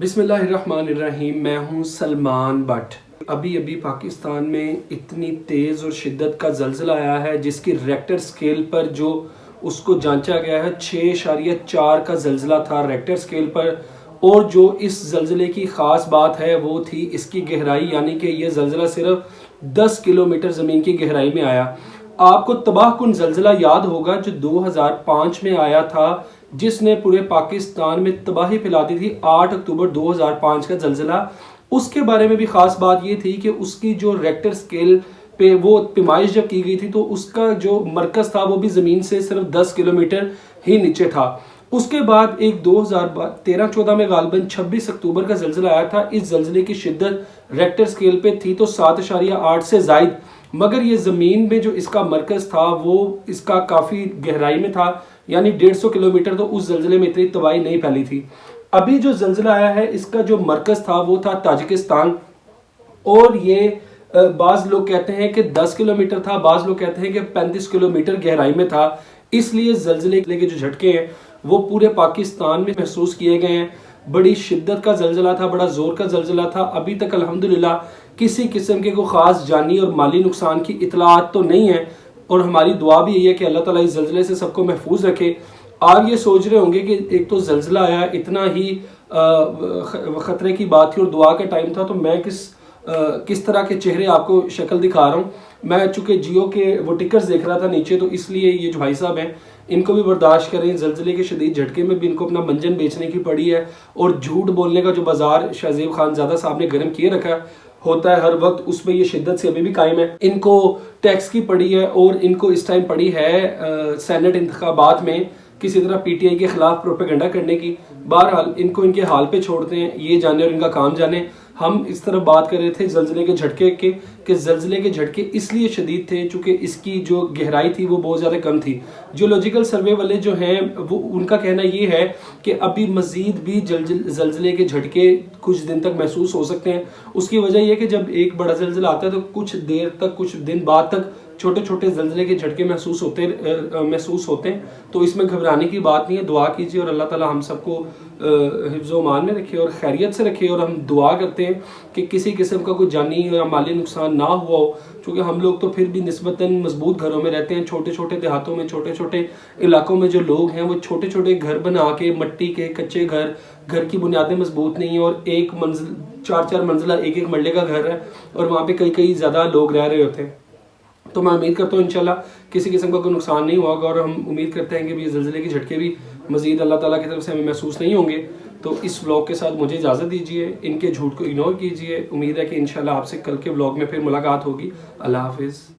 बिस्मिल्लाहिर्रहमानिर्रहीम। मैं हूँ सलमान बट। अभी पाकिस्तान में इतनी तेज़ और शिद्दत का ज़लज़ला आया है जिसकी रेक्टर स्केल पर जो उसको जांचा गया है 6.4 का ज़लज़ला था रेक्टर स्केल पर। और जो इस ज़लज़ले की ख़ास बात है वो थी इसकी गहराई, यानी कि ये ज़लज़ला सिर्फ 10 किलोमीटर ज़मीन की गहराई में आया। आपको तबाहकुन ज़लज़ला याद होगा जो 2005 में आया था, जिसने पूरे पाकिस्तान में तबाही फैला दी थी। 8 अक्टूबर 2005 का ज़लज़ला। उसके बारे में भी ख़ास बात ये थी कि उसकी जो रेक्टर स्केल पे वो पैमाइश जब की गई थी तो उसका जो मरकज़ था वो भी ज़मीन से सिर्फ 10 किलोमीटर ही नीचे था। उसके बाद एक 2013-14 में गालिबन 26 अक्टूबर का ज़लज़ला आया था। इस ज़लज़ले की शिद्दत रेक्टर स्केल पे थी तो 7.8 से ज़ायद, मगर ये ज़मीन में जो इसका मरकज़ था वो इसका काफ़ी गहराई में था, यानी 150 किलोमीटर। तो उस ज़लज़ले में इतनी तबाही नहीं फैली थी। अभी जो ज़लज़ला आया है इसका जो मरकज़ था वो था ताजिकिस्तान, और ये बाज़ लोग कहते हैं कि 10 किलोमीटर था, बाज़ लोग कहते हैं कि 35 किलोमीटर गहराई में था। इसलिए ज़लज़ले के जो झटके हैं वो पूरे पाकिस्तान में महसूस किए गए हैं। बड़ी शिद्दत का ज़लज़ला था, बड़ा ज़ोर का ज़लज़ला था। अभी तक अल्हम्दुलिल्लाह किसी किस्म के कोई ख़ास जानी और माली नुकसान की इतलात तो नहीं है, और हमारी दुआ भी यही है कि अल्लाह ताला इस ज़लज़ले से सबको महफूज रखे। आप ये सोच रहे होंगे कि एक तो ज़लज़ला आया, इतना ही ख़तरे की बात थी और दुआ का टाइम था, तो मैं किस तरह के चेहरे आपको शक्ल दिखा रहा हूँ। मैं चूँकि जियो के वो टिकर्स देख रहा था नीचे, तो इसलिए ये जो भाई साहब हैं इनको भी बर्दाश्त करें। ज़लज़ले के शदीद झटके में भी इनको अपना मंजन बेचने की पड़ी है, और झूठ बोलने का जो बाजार शाहज़ेब खानज़ादा साहब ने गर्म किए रखा होता है हर वक्त, उसमें ये शिद्दत से अभी भी कायम है। इनको टैक्स की पड़ी है, और इनको इस टाइम पड़ी है सेनेट इंतखाबात में किसी तरह पीटीआई के खिलाफ प्रोपेगेंडा करने की। बहरहाल इनको इनके हाल पे छोड़ते हैं, ये जाने और इनका काम जाने। हम इस तरह बात कर रहे थे ज़लज़ले के झटके के, कि ज़लज़ले के झटके इसलिए शदीद थे चूँकि इसकी जो गहराई थी वो बहुत ज़्यादा कम थी। जियोलॉजिकल सर्वे वाले जो हैं वो उनका कहना ये है कि अभी मज़ीद भी ज़लज़ले के झटके कुछ दिन तक महसूस हो सकते हैं। उसकी वजह यह कि जब एक बड़ा ज़लज़ला आता है तो कुछ देर तक, कुछ दिन बाद तक छोटे छोटे ज़लज़ले के झटके महसूस होते हैं। तो इसमें घबराने की बात नहीं है। दुआ कीजिए और अल्लाह ताला हम सबको हिफ्ज़ व मान में रखे और खैरियत से रखे। और हम दुआ करते हैं कि किसी किस्म का कोई जानी या माली नुकसान ना हुआ हो, क्योंकि हम लोग तो फिर भी निस्बतन मजबूत घरों में रहते हैं। छोटे छोटे देहातों में, छोटे छोटे इलाकों में जो लोग हैं वो छोटे छोटे घर बना के, मट्टी के कच्चे घर की बुनियादें मजबूत नहीं है, और एक मंजिल 4-4 मंजिला एक मरले का घर है, और वहाँ पे कई ज़्यादा लोग रह रहे होते हैं। तो मैं उम्मीद करता हूँ इंशाल्लाह किसी किस्म का कोई नुकसान नहीं होगा, और हम उम्मीद करते हैं कि भी ज़लज़ले के झटके भी मज़ीद अल्लाह ताला की तरफ से हमें महसूस नहीं होंगे। तो इस व्लॉग के साथ मुझे इजाज़त दीजिए, इनके झूठ को इग्नोर कीजिए। उम्मीद है कि इंशाल्लाह आपसे कल के व्लॉग में फिर मुलाकात होगी। अल्लाह हाफिज़।